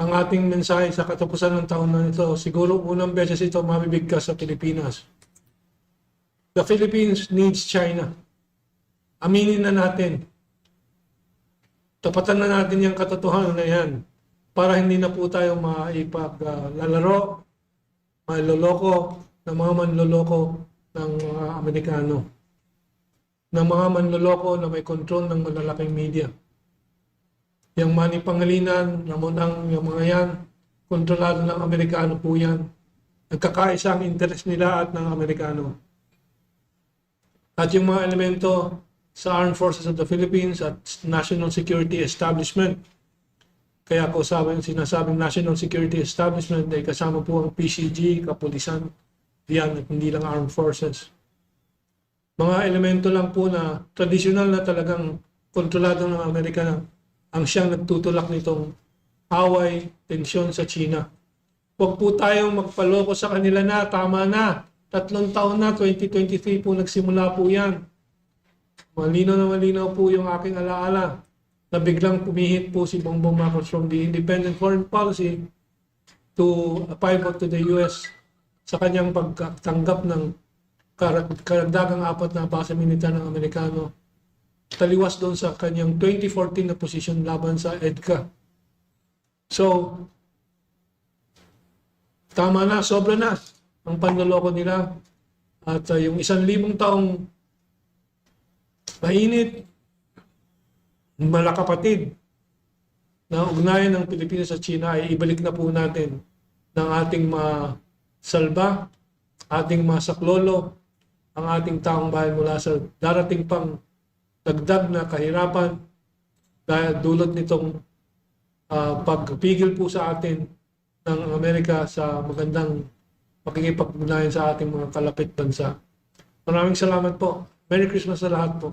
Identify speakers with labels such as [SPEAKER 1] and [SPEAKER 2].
[SPEAKER 1] ang ating mensahe sa katapusan ng taon na ito. Siguro unang beses ito mabibigkas sa Pilipinas. The Philippines needs China. Aminin na natin. Tapatan na natin yung katotohanan na yan para hindi na po tayo maipaglalaro, maloloko ng mga manloloko ng mga Amerikano. Ng mga manloloko na may kontrol ng malalaking media. Yung Manny Pangilinan, yung mga yan, kontrolado ng Amerikano po yan. Nagkakaisa ang interes nila at ng Amerikano. At yung mga elemento sa Armed Forces of the Philippines at National Security Establishment. Kaya ko sinasabing National Security Establishment ay kasama po ang PCG, Kapulisan, yan at hindi lang Armed Forces. Mga elemento lang po na tradisyonal na talagang kontrolado ng Amerikano ang siyang nagtutulak nitong away, tensyon sa China. Huwag po tayong magpaloko sa kanila na, tama na. 3 taon na, 2023 po nagsimula po yan. Malinaw po yung aking alaala na biglang pumihit po si Bongbong Marcos from the independent foreign policy to pivot to the US sa kanyang pagtanggap ng karagdagang 4 na base militar ng Amerikano. Taliwas doon sa kanyang 2014 na posisyon laban sa EDCA. So, tama na, sobra na ang panloloko nila. At yung 1,000 taong mainit, malakapatid na ugnayan ng Pilipinas at China ay ibalik na po natin ng ating masalba, ating masaklolo, ang ating taong bayan mula sa darating pang dagdag na kahirapan dahil dulot nitong pagpigil po sa atin ng Amerika sa magandang pakikipag-ugnayan sa ating mga kalapit bansa. Maraming salamat po. Merry Christmas sa lahat po.